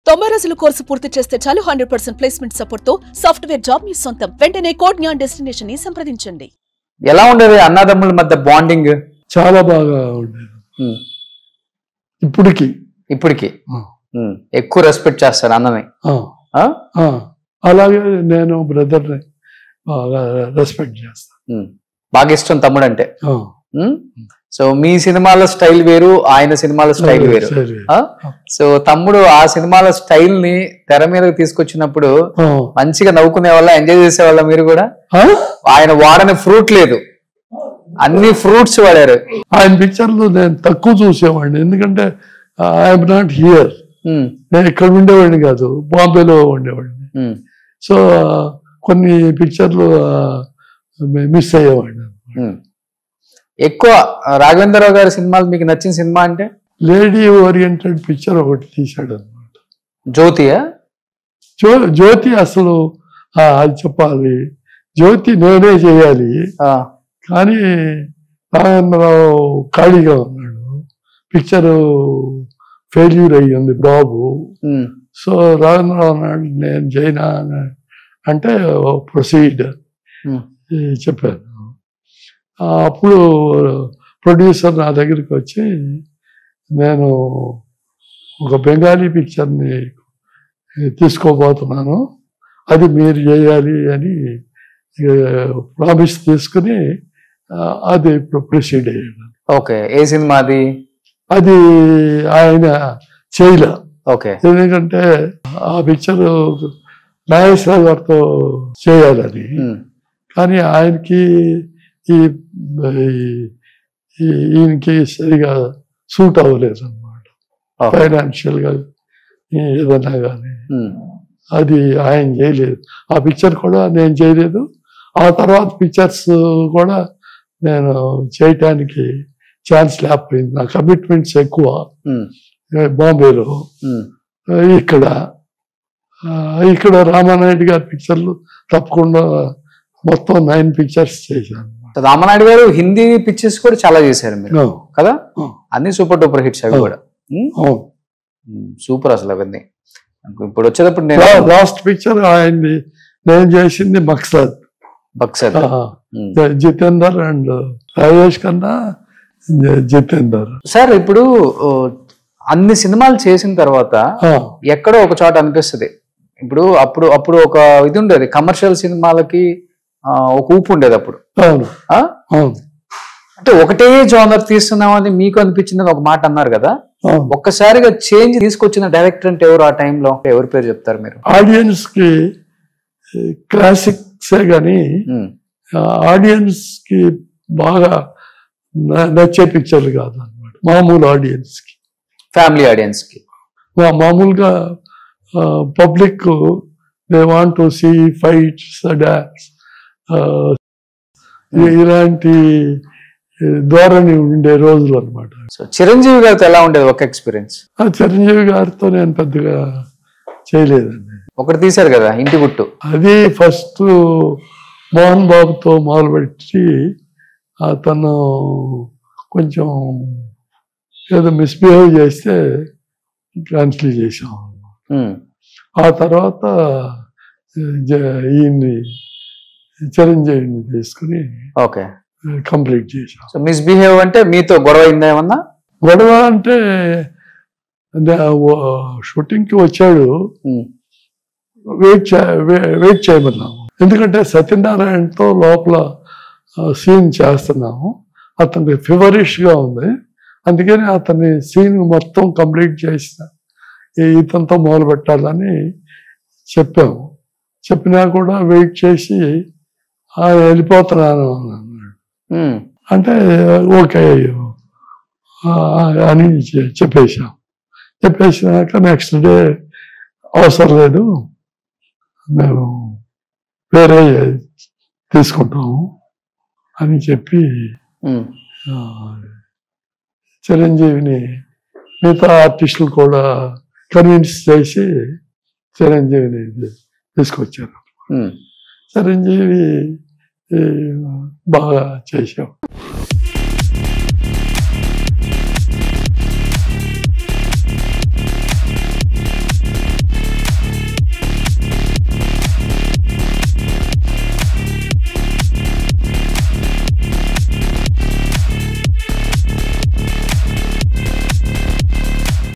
90 రోజుల కోర్సు పూర్తి చేస్తే చాలు 100% ప్లేస్మెంట్ సపోర్ట్ తో సాఫ్ట్వేర్ జాబ్ మీ సొంతం. వెంటనే కోడ్ జ్ఞాన్ డెస్టినేషన్ ని సంప్రదించండి. ఎలా ఉండేది అన్నదమ్ముల మధ్య బాండింగ్? చాలా బాగా ఉండేది. ఇప్పటికి ఎక్కువ రెస్పెక్ట్ చేస్తారు అన్నని. అలాగే నేను బ్రదర్ని బాగా రెస్పెక్ట్ చేస్తాను. బాగా ఇష్టం తమ్ముడు అంటే. సో మీ సినిమాల స్టైల్ వేరు, ఆయన సినిమాల స్టైల్ వేరు. సో తమ్ముడు ఆ సినిమాల స్టైల్ ని తెర మీదకి తీసుకొచ్చినప్పుడు మంచిగా నవ్వుకునే వాళ్ళ, ఎంజాయ్ చేసే వాళ్ళ మీరు కూడా? ఆయన వాడని ఫ్రూట్ లేదు, అన్ని ఫ్రూట్స్ వాడారు. ఆయన పిక్చర్లు నేను తక్కువ చూసేవాడిని, ఎందుకంటే ఐఎమ్ నాట్ హియర్. నేను ఇక్కడ ఉండేవాడిని కాదు, బాంబేలో ఉండేవాడిని. సో కొన్ని పిక్చర్లు మిస్ అయ్యేవాడిని. ఎక్కువ రాఘవేంద్రరావు గారి సినిమాలు మీకు నచ్చిన సినిమా అంటే? లేడీ ఓరియంటెడ్ పిక్చర్ ఒకటి తీశాడు అనమాట. జ్యోతియా? జ్యోతి అసలు అది చెప్పాలి, జ్యోతి నేనే చేయాలి, కానీ రాఘవేంద్రరావు ఖాళీగా ఉన్నాడు, పిక్చర్ ఫెయిల్యూర్ అయ్యింది బాబు. సో రాఘవేంద్రరావు అన్నాడు నేను చేయనా అంటే ప్రొసీడ్ చెప్పాను. అప్పుడు ప్రొడ్యూసర్ నా దగ్గరికి వచ్చి నేను ఒక బెంగాలీ పిక్చర్ని తీసుకోబోతున్నాను, అది మీరు చేయాలి అని ప్రామిస్ తీసుకుని అది ప్రొసీడ్ అయ్యాడు. ఓకే, ఏ సినిమా అది? అది ఆయన చేయలే. ఓకే, ఎందుకంటే ఆ పిక్చర్ నాగేశ్వరరావు గారితో చేయాలి అది, కానీ ఆయనకి ఈయనకి సరిగా సూట్ అవ్వలేదు అన్నమాట, ఫైనాన్షియల్ గా ఏదన్నా కానీ. అది ఆయన చేయలేదు, ఆ పిక్చర్ కూడా నేను చేయలేదు. ఆ తర్వాత పిక్చర్స్ కూడా నేను చేయటానికి ఛాన్స్ లేకపోయింది, నా కమిట్మెంట్స్ ఎక్కువ బాంబేలో. ఇక్కడ రామానాయుడు గారి పిక్చర్లు తప్పకుండా మొత్తం 9 పిక్చర్స్ చేశాను. రామానాయుడు గారు హిందీ పిక్చర్స్ కూడా చాలా చేశారు మీరు కదా, అన్ని సూపర్ డూపర్ హిట్స్ అవి కూడా. సూపర్ అసలు అవన్నీ. ఇప్పుడు వచ్చేటప్పుడు నేను లాస్ట్ పిక్చర్ ఆయన్ని నేను చేసింది మక్సద్. జితేందర్ అండ్ రాజేష్ ఖన్నా, జితేందర్. సార్ ఇప్పుడు అన్ని సినిమాలు చేసిన తర్వాత ఎక్కడో ఒక చోట అనిపిస్తుంది, ఇప్పుడు అప్పుడు ఒక ఇది ఉండేది, కమర్షియల్ సినిమాలకి ఒక ఊపు ఉండేది అప్పుడు. అంటే ఒకటే జోనర్ తీస్తున్నామని మీకు అనిపించింది ఒక మాట అన్నారు కదా, ఒక్కసారిగా చేంజ్ తీసుకొచ్చిన డైరెక్టర్ అంటే ఎవరు ఆ టైంలో? ఎవరి పేరు చెప్తారు మీరు? ఆడియన్స్ కి క్లాసిక్సే గాని ఆడియన్స్ కి బాగా నచ్చే పిక్చర్లు కాదు అన్నమాట, మామూలు ఆడియన్స్ కి, ఫ్యామిలీ ఆడియన్స్ కి. మామూలుగా public they want to see fights, dance, ఇలాంటి ధోరణి ఉండే రోజులు అనమాట. సో చిరంజీవి గారితో ఎలా ఉండేది ఒక ఎక్స్పీరియన్స్? చిరంజీవి గారితో నేను పెద్దగా చేయలేదండి. ఒకటి తీశారు కదా ఇంటి గుట్టు, అది ఫస్ట్ మోహన్ బాబుతో మొదలుపెట్టి అతను కొంచెం ఏదో మిస్బిహేవ్ చేస్తే క్యాన్సిల్ చేసాం. ఆ తర్వాత ఈయన్ని చిరంజీవిని తీసుకుని కంప్లీట్ చేసాం. సో మిస్బిహేవ్ అంటే మీతో గొడవ అయిందా ఏమన్నా? గొడవ అంటే షూటింగ్ కి వచ్చాడు, వెయిట్ చేయమన్నాము, ఎందుకంటే సత్యనారాయణతో లోపల సీన్ చేస్తున్నాము, అతనికి ఫీవరిష్ గా ఉంది, అందుకని అతని సీన్ మొత్తం కంప్లీట్ చేసిన ఇతనితో మొదలు పెట్టాలని చెప్పాము. చెప్పినా కూడా వెయిట్ చేసి వెళ్ళిపోతున్నాను అన్నాడు. అంటే ఓకే అని చెప్పేసినాక నెక్స్ట్ డే అవసరం లేదు, మేము వేరే తీసుకుంటాము అని చెప్పి చిరంజీవిని మిగతా ఆర్టిస్టులు కూడా కన్విన్స్ చేసి చిరంజీవిని తీసుకొచ్చారు. చిరంజీవి బాగా చేశాం.